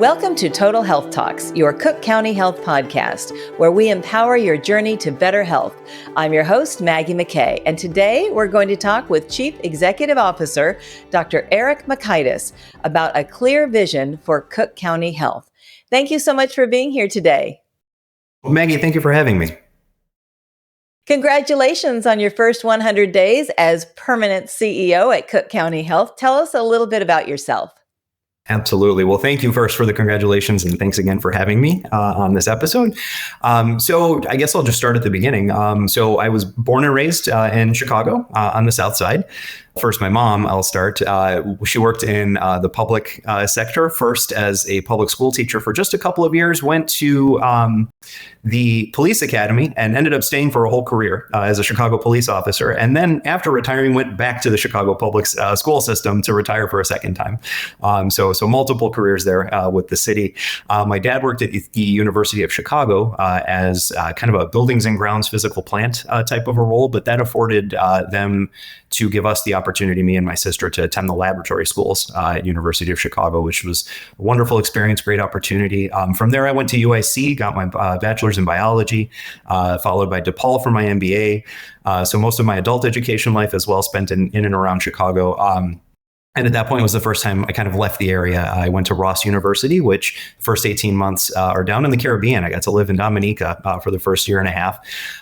Welcome to Total Health Talks, your Cook County Health podcast, where we empower your journey to better health. I'm your host, Maggie McKay, and today we're going to talk with Chief Executive Officer, Dr. Erik Mikaitis, about a clear vision for Cook County Health. Thank you so much for being here today. Well, Maggie, thank you for having me. Congratulations on your first 100 days as permanent CEO at Cook County Health. Tell us a little bit about yourself. Absolutely. Well, thank you first for the congratulations, and thanks again for having me on this episode. So I guess I'll just start at the beginning. So I was born and raised in Chicago on the South Side. First, my mom, I'll start. She worked in the public sector, first as a public school teacher for just a couple of years, went to the police academy and ended up staying for a whole career as a Chicago police officer. And then after retiring, went back to the Chicago public school system to retire for a second time. So multiple careers there with the city. My dad worked at the University of Chicago as kind of a buildings and grounds physical plant type of a role, but that afforded them to give us the opportunity, me and my sister, to attend the laboratory schools at University of Chicago, which was a wonderful experience, great opportunity. From there, I went to UIC, got my bachelor's in biology, followed by DePaul for my MBA. So most of my adult education life as well spent in and around Chicago. And at that point was the first time I kind of left the area. I went to Ross University, which first 18 months are down in the Caribbean. I got to live in Dominica for the first year and a half,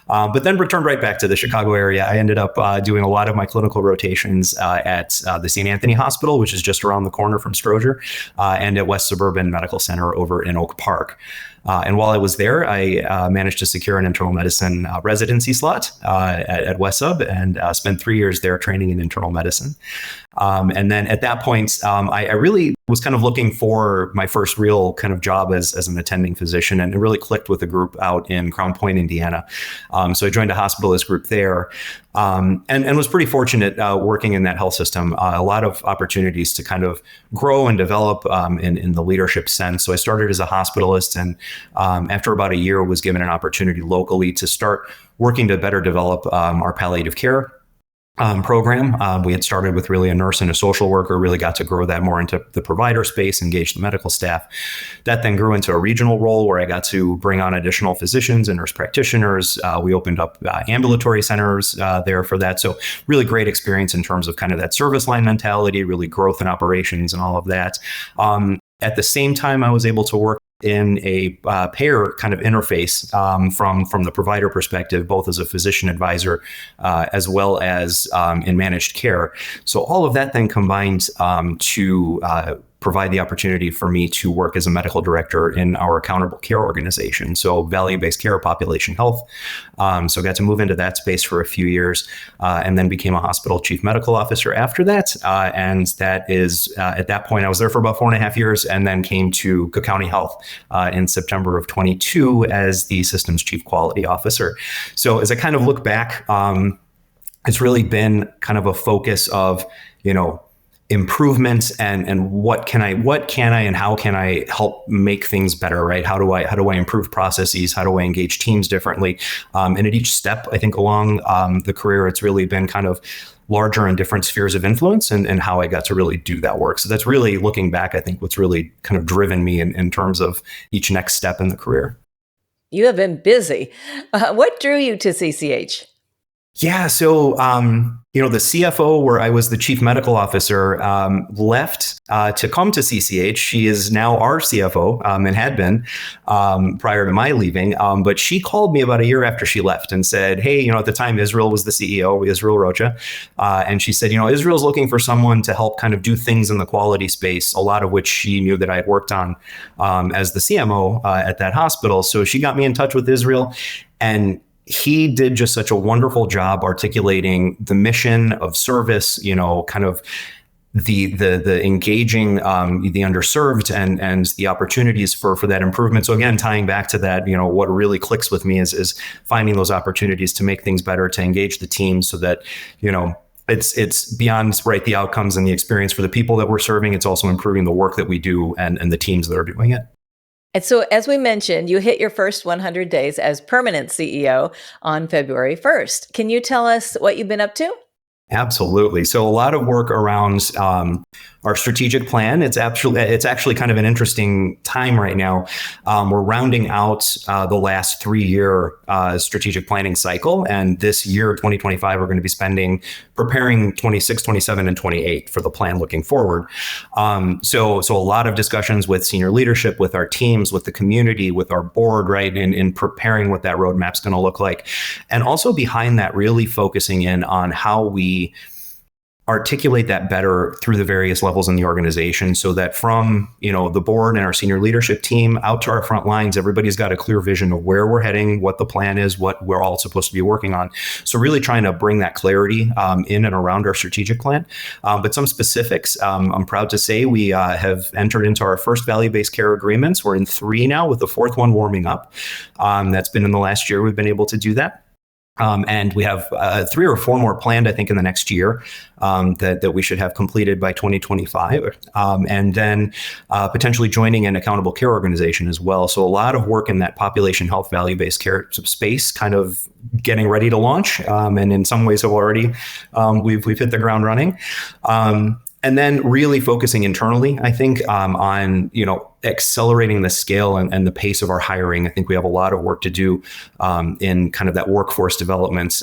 but then returned right back to the Chicago area. I ended up doing a lot of my clinical rotations at the St. Anthony Hospital, which is just around the corner from Stroger, and at West Suburban Medical Center over in Oak Park. And while I was there, I managed to secure an internal medicine residency slot at West Sub and spent 3 years there training in internal medicine. And then at that point, I really was kind of looking for my first real kind of job as an attending physician, and it really clicked with a group out in Crown Point, Indiana. So I joined a hospitalist group there and was pretty fortunate working in that health system. A lot of opportunities to kind of grow and develop in the leadership sense. So I started as a hospitalist, and after about a year was given an opportunity locally to start working to better develop our palliative care program. We had started with really a nurse and a social worker, really got to grow that more into the provider space, engage the medical staff. That then grew into a regional role where I got to bring on additional physicians and nurse practitioners. We opened up ambulatory centers there for that. So really great experience in terms of kind of that service line mentality, really growth in operations and all of that. At the same time, I was able to work in a payer kind of interface from the provider perspective, both as a physician advisor as well as in managed care. So all of that then combined to provide the opportunity for me to work as a medical director in our accountable care organization. So value-based care, population health. So got to move into that space for a few years and then became a hospital chief medical officer after that. And that is, at that point, I was there for about 4.5 years and then came to Cook County Health in September of 22 as the systems chief quality officer. So as I kind of look back, it's really been kind of a focus of, improvements and what can I and how can I help make things better, right? How do I improve processes? How do I engage teams differently? And at each step, I think along the career, it's really been kind of larger and different spheres of influence and how I got to really do that work. So that's really, looking back, I think what's really kind of driven me in terms of each next step in the career. You have been busy. What drew you to CCH? Yeah. So, the CFO, where I was the chief medical officer, left to come to CCH. She is now our CFO and had been prior to my leaving. But she called me about a year after she left and said, hey, at the time, Israel was the CEO, Israel Rocha. And she said, Israel's looking for someone to help kind of do things in the quality space, a lot of which she knew that I had worked on as the CMO at that hospital. So she got me in touch with Israel, and he did just such a wonderful job articulating the mission of service, kind of the engaging the underserved and the opportunities for that improvement. So again, tying back to that, what really clicks with me is finding those opportunities to make things better, to engage the team so that, it's beyond the outcomes and the experience for the people that we're serving. It's also improving the work that we do and the teams that are doing it. And so, as we mentioned, you hit your first 100 days as permanent CEO on February 1st. Can you tell us what you've been up to? Absolutely. So a lot of work around our strategic plan. It's actually kind of an interesting time right now. We're rounding out the last 3-year strategic planning cycle. And this year, 2025, we're going to be preparing 26, 27, and 28 for the plan looking forward. So a lot of discussions with senior leadership, with our teams, with the community, with our board, right, in preparing what that roadmap's going to look like. And also behind that, really focusing in on how we articulate that better through the various levels in the organization, so that from the board and our senior leadership team out to our front lines, everybody's got a clear vision of where we're heading, what the plan is, what we're all supposed to be working on. So really trying to bring that clarity in and around our strategic plan. But some specifics, I'm proud to say we have entered into our first value-based care agreements. We're in 3 now, with the 4th one warming up. That's been in the last year we've been able to do that. And we have 3 or 4 more planned, I think, in the next year that we should have completed by 2025. And then potentially joining an accountable care organization as well. So a lot of work in that population health value-based care space, kind of getting ready to launch. And in some ways have already, we've hit the ground running. And then really focusing internally, I think, on accelerating the scale and the pace of our hiring. I think we have a lot of work to do in kind of that workforce development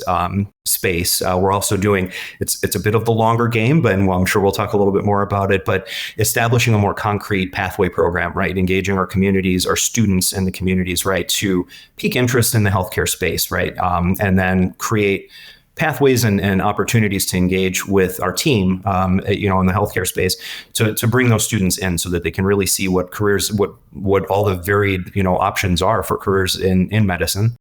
space. We're also doing, it's a bit of the longer game, but I'm sure we'll talk a little bit more about it, but establishing a more concrete pathway program, right? Engaging our communities, our students in the communities, right? To pique interest in the healthcare space, right? And then create pathways and opportunities to engage with our team, in the healthcare space, to bring those students in so that they can really see what careers, what all the varied, options are for careers in medicine.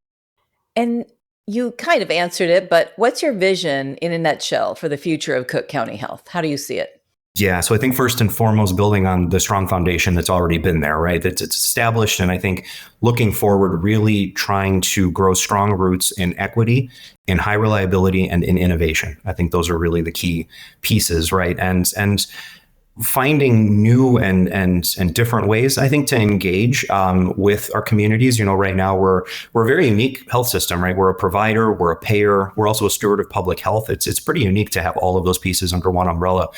And you kind of answered it, but what's your vision in a nutshell for the future of Cook County Health? How do you see it? Yeah. So I think first and foremost, building on the strong foundation that's already been there, right? It's established. And I think looking forward, really trying to grow strong roots in equity, in high reliability, and in innovation. I think those are really the key pieces, right? And finding new and different ways, I think, to engage with our communities. Right now we're a very unique health system, right? We're a provider, we're a payer, we're also a steward of public health. It's pretty unique to have all of those pieces under one umbrella.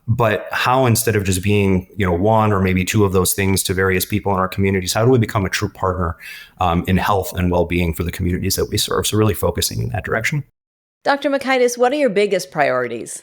But how, instead of just being, 1 or maybe 2 of those things to various people in our communities, how do we become a true partner in health and well-being for the communities that we serve? So really focusing in that direction. Dr. Mikaitis, what are your biggest priorities?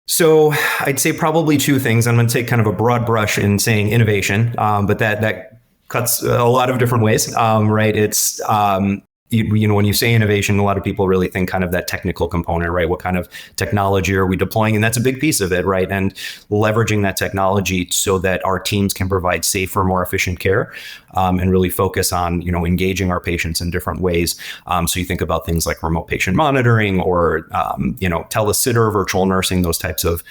So I'd say probably 2 things. I'm going to take kind of a broad brush in saying innovation, but that cuts a lot of different ways, right? It's, when you say innovation, a lot of people really think kind of that technical component, right? What kind of technology are we deploying? And that's a big piece of it, right? And leveraging that technology so that our teams can provide safer, more efficient care, and really focus on, engaging our patients in different ways. So you think about things like remote patient monitoring or, telesitter, virtual nursing, those types of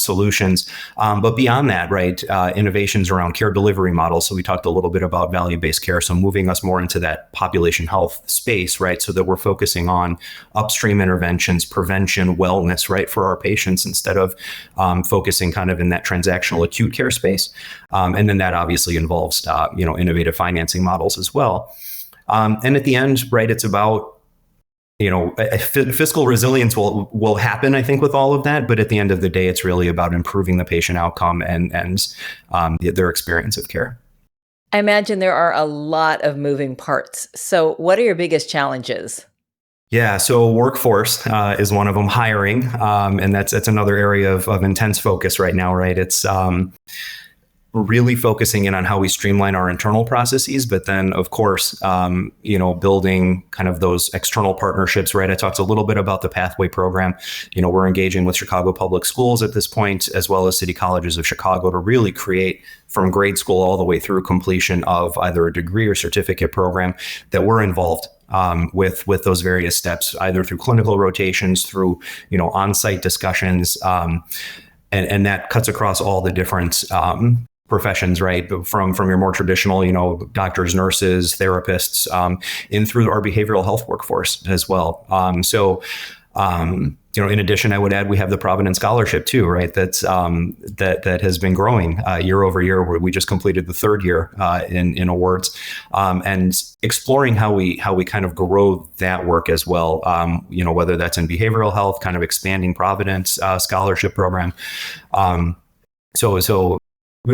solutions. But beyond that, right, innovations around care delivery models. So we talked a little bit about value-based care. So moving us more into that population health space, right? So that we're focusing on upstream interventions, prevention, wellness, right, for our patients, instead of focusing kind of in that transactional acute care space. And then that obviously involves, innovative financing models as well. And at the end, right, it's about, fiscal resilience will happen, I think, with all of that. But at the end of the day, it's really about improving the patient outcome and their experience of care. I imagine there are a lot of moving parts. So what are your biggest challenges? Yeah, so workforce is one of them, hiring. And that's another area of intense focus right now, right? It's really focusing in on how we streamline our internal processes, but then, of course, building kind of those external partnerships, right? I talked a little bit about the Pathway program. We're engaging with Chicago Public Schools at this point, as well as City Colleges of Chicago, to really create, from grade school all the way through completion of either a degree or certificate program, that we're involved with those various steps, either through clinical rotations, through, on-site discussions, and that cuts across all the different professions, right? From your more traditional, doctors, nurses, therapists, in through our behavioral health workforce as well. In addition, I would add, we have the Providence Scholarship too, right? That's that has been growing year over year. Where we just completed the 3rd year in awards, and exploring how we kind of grow that work as well. Whether that's in behavioral health, kind of expanding Providence Scholarship program. So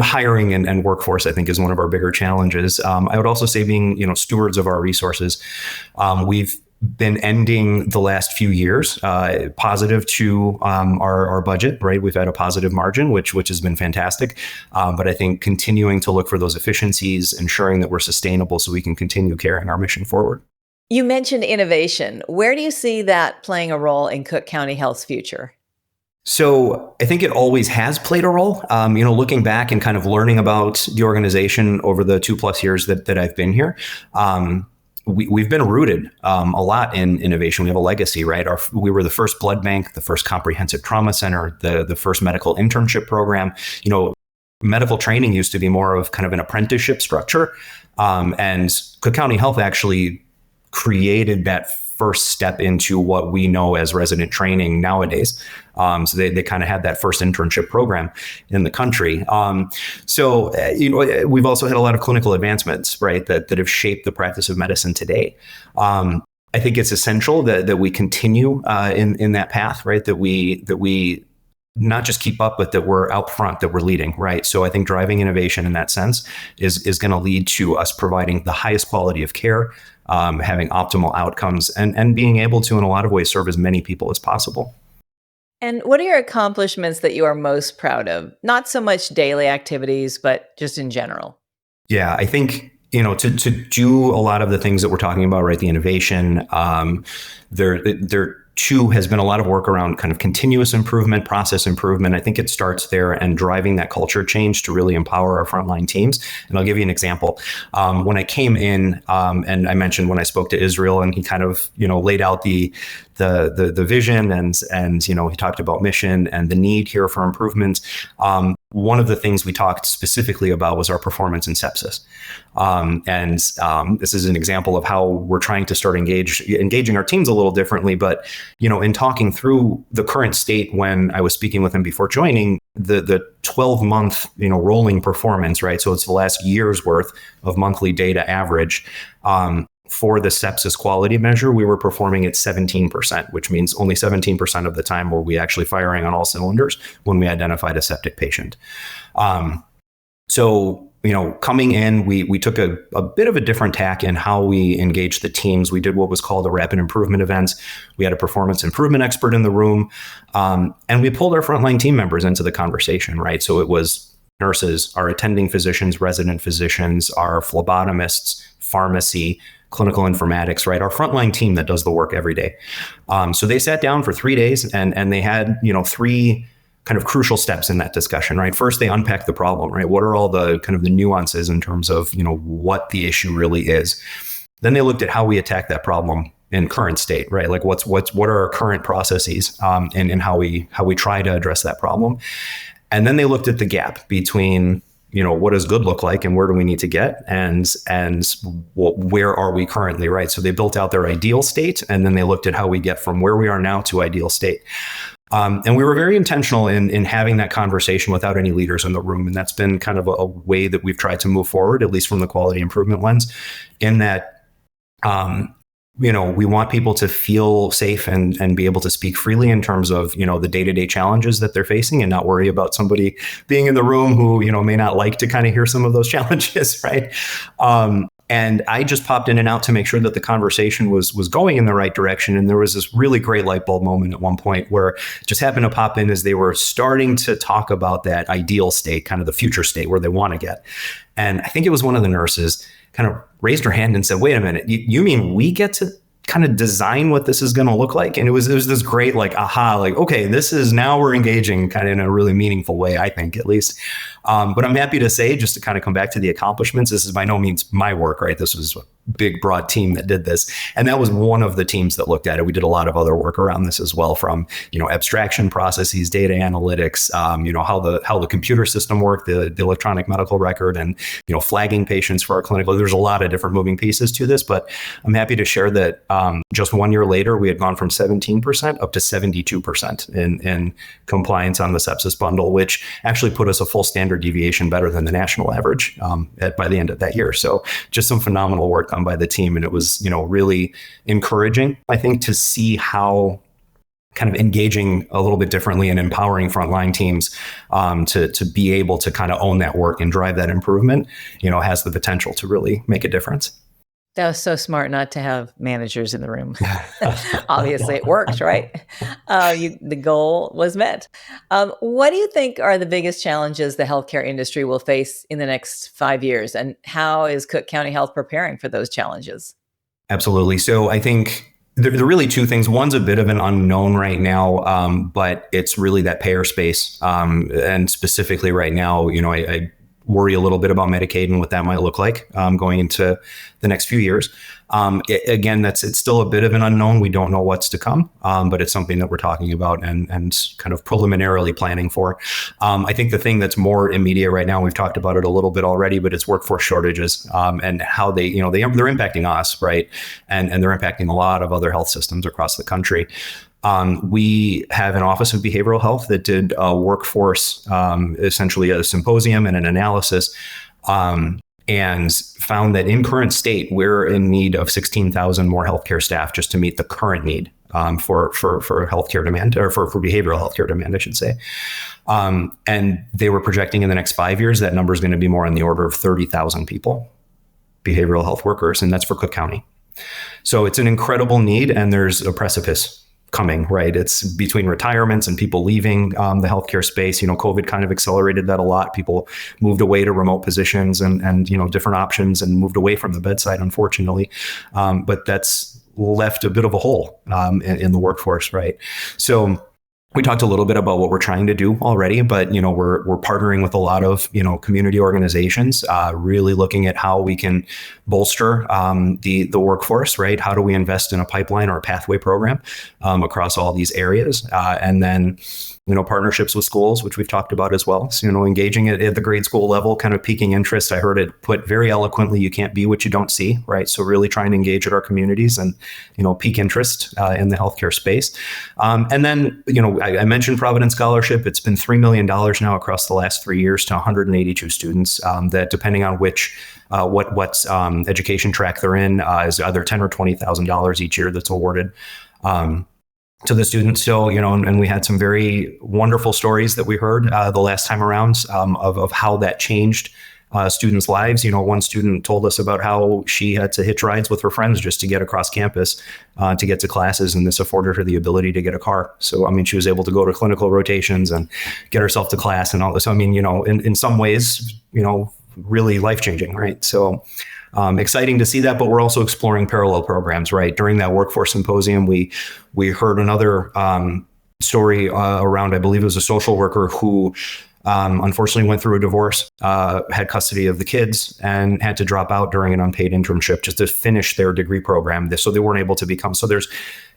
hiring and workforce, I think, is one of our bigger challenges. I would also say being, stewards of our resources. We've been ending the last few years positive to our budget, right? We've had a positive margin, which has been fantastic. But I think continuing to look for those efficiencies, ensuring that we're sustainable so we can continue carrying our mission forward. You mentioned innovation. Where do you see that playing a role in Cook County Health's future? So I think it always has played a role. Looking back and kind of learning about the organization over the 2+ years that I've been here, we've been rooted a lot in innovation. We have a legacy, right? We were the first blood bank, the first comprehensive trauma center, the first medical internship program. Medical training used to be more of kind of an apprenticeship structure, and Cook County Health actually created that first step into what we know as resident training nowadays. So they kind of had that first internship program in the country. We've also had a lot of clinical advancements, right, that have shaped the practice of medicine today. I think it's essential that we continue in that path, right, that we not just keep up, but that we're out front, that we're leading, right? So I think driving innovation in that sense is going to lead to us providing the highest quality of care, having optimal outcomes, and being able to, in a lot of ways, serve as many people as possible. And what are your accomplishments that you are most proud of? Not so much daily activities, but just in general. Yeah, I think, to do a lot of the things that we're talking about, right? The innovation, there too has been a lot of work around kind of continuous improvement, process improvement. I think it starts there and driving that culture change to really empower our frontline teams. And I'll give you an example. When I came in, and I mentioned when I spoke to Israel, and he kind of, laid out the vision and he talked about mission and the need here for improvements. One of the things we talked specifically about was our performance in sepsis. This is an example of how we're trying to start engaging our teams a little differently. But, in talking through the current state, when I was speaking with him before joining, the 12-month, rolling performance, right? So it's the last year's worth of monthly data average. For the sepsis quality measure, we were performing at 17%, which means only 17% of the time were we actually firing on all cylinders when we identified a septic patient. Coming in, we took a bit of a different tack in how we engaged the teams. We did what was called a rapid improvement events. We had a performance improvement expert in the room, and we pulled our frontline team members into the conversation, right? So it was nurses, our attending physicians, resident physicians, our phlebotomists, pharmacy, clinical informatics, right? Our frontline team that does the work every day. So they sat down for 3 days and they had, 3 kind of crucial steps in that discussion, right? First, they unpacked the problem, right? What are all the kind of the nuances in terms of, what the issue really is? Then they looked at how we attack that problem in current state, right? Like what are our current processes and how we try to address that problem. And then they looked at the gap between, what does good look like and where do we need to get and where are we currently, right? So they built out their ideal state and then they looked at how we get from where we are now to ideal state. And we were very intentional in having that conversation without any leaders in the room. And that's been kind of a way that we've tried to move forward, at least from the quality improvement lens, in that, we want people to feel safe and be able to speak freely in terms of, the day-to-day challenges that they're facing and not worry about somebody being in the room who, may not like to kind of hear some of those challenges, right? And I just popped in and out to make sure that the conversation was going in the right direction. And there was this really great light bulb moment at one point where it just happened to pop in as they were starting to talk about that ideal state, kind of the future state where they want to get. And I think it was one of the nurses kind of raised her hand and said, wait a minute, you mean we get to kind of design what this is going to look like? And it was this great, aha, okay, now we're engaging kind of in a really meaningful way, I think, at least. But I'm happy to say, just to kind of come back to the accomplishments, this is by no means my work, right? This was a big, broad team that did this. And that was one of the teams that looked at it. We did a lot of other work around this as well, from, abstraction processes, data analytics, how the computer system worked, the electronic medical record, and, flagging patients for our clinical. There's a lot of different moving pieces to this, but I'm happy to share that just 1 year later, we had gone from 17% up to 72% in compliance on the sepsis bundle, which actually put us a full standard deviation better than the national average by the end of that year. So just some phenomenal work done by the team. And it was, really encouraging, I think, to see how kind of engaging a little bit differently and empowering frontline teams to be able to kind of own that work and drive that improvement, has the potential to really make a difference. That was so smart not to have managers in the room. Obviously, it worked, right? The goal was met. What do you think are the biggest challenges the healthcare industry will face in the next 5 years? And how is Cook County Health preparing for those challenges? Absolutely. So I think there are really two things. One's a bit of an unknown right now, but it's really that payer space. And specifically right now, I worry a little bit about Medicaid and what that might look like going into the next few years. It's still a bit of an unknown. We don't know what's to come, but it's something that we're talking about and kind of preliminarily planning for. I think the thing that's more immediate right now, we've talked about it a little bit already, but it's workforce shortages and how they're impacting us, right? And they're impacting a lot of other health systems across the country. We have an Office of Behavioral Health that did a workforce, essentially a symposium and an analysis, and found that in current state, we're in need of 16,000 more healthcare staff just to meet the current need for healthcare demand, or for behavioral healthcare demand, I should say. And they were projecting in the next 5 years that number is going to be more on the order of 30,000 people, behavioral health workers, and that's for Cook County. So it's an incredible need, and there's a precipice coming, right? It's between retirements and people leaving the healthcare space. COVID kind of accelerated that a lot. People moved away to remote positions and different options and moved away from the bedside, unfortunately. But that's left a bit of a hole in the workforce, right? So we talked a little bit about what we're trying to do already, but we're partnering with a lot of community organizations, really looking at how we can bolster the workforce, right? How do we invest in a pipeline or a pathway program across all these areas, and then partnerships with schools, which we've talked about as well. So, engaging at the grade school level, kind of piquing interest. I heard it put very eloquently: you can't be what you don't see, right? So really trying to engage at our communities and pique interest in the healthcare space, and then I mentioned Providence Scholarship. It's been $3 million now across the last 3 years to 182 students that, depending on which what education track they're in, is either $10,000 or $20,000 each year that's awarded to the students. So, and we had some very wonderful stories that we heard the last time around of how that changed students' lives. One student told us about how she had to hitch rides with her friends just to get across campus to get to classes, and this afforded her the ability to get a car. So, she was able to go to clinical rotations and get herself to class and all this. So, in some ways, really life-changing, right? So exciting to see that, but we're also exploring parallel programs, right? During that workforce symposium, we heard another story around, I believe it was a social worker who unfortunately went through a divorce, had custody of the kids, and had to drop out during an unpaid internship just to finish their degree program. So they weren't able to become, so there's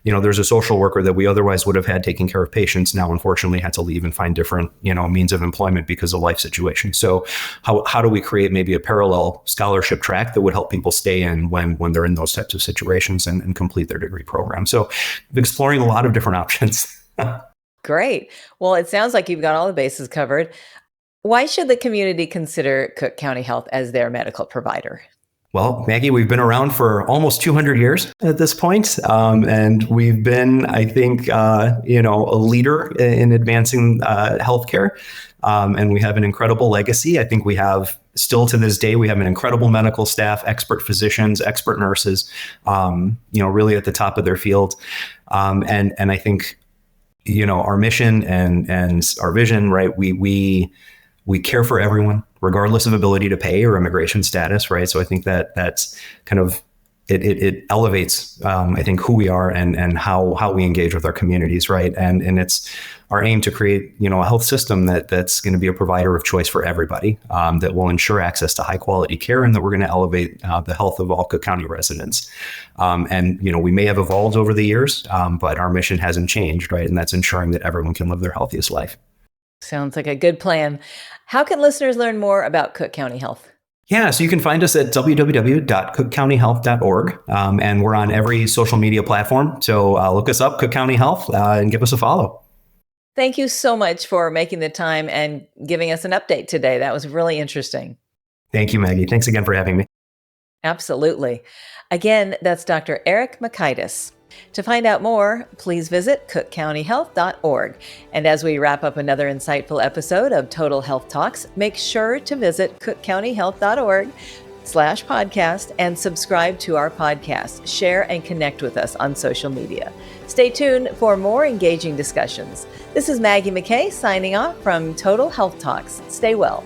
a social worker that we otherwise would have had taking care of patients, now unfortunately had to leave and find different, means of employment because of life situation. So how do we create maybe a parallel scholarship track that would help people stay in when they're in those types of situations and complete their degree program? So exploring a lot of different options. Great. Well, it sounds like you've got all the bases covered. Why should the community consider Cook County Health as their medical provider? Well, Maggie, we've been around for almost 200 years at this point, and we've been, I think, a leader in advancing healthcare, and we have an incredible legacy. I think we have, still to this day, we have an incredible medical staff, expert physicians, expert nurses, really at the top of their field, and I think, our mission and our vision, right? We care for everyone, regardless of ability to pay or immigration status, right? So I think that's kind of, it elevates, I think, who we are and how we engage with our communities, right? And it's our aim to create, a health system that's going to be a provider of choice for everybody, that will ensure access to high quality care, and that we're going to elevate the health of all Cook County residents. And we may have evolved over the years, but our mission hasn't changed, right? And that's ensuring that everyone can live their healthiest life. Sounds like a good plan. How can listeners learn more about Cook County Health? Yeah, so you can find us at www.cookcountyhealth.org, and we're on every social media platform. So look us up, Cook County Health, and give us a follow. Thank you so much for making the time and giving us an update today. That was really interesting. Thank you, Maggie. Thanks again for having me. Absolutely. Again, that's Dr. Erik Mikaitis. To find out more, please visit cookcountyhealth.org. And as we wrap up another insightful episode of Total Health Talks, make sure to visit cookcountyhealth.org/podcast and subscribe to our podcast. Share and connect with us on social media. Stay tuned for more engaging discussions. This is Maggie McKay signing off from Total Health Talks. Stay well.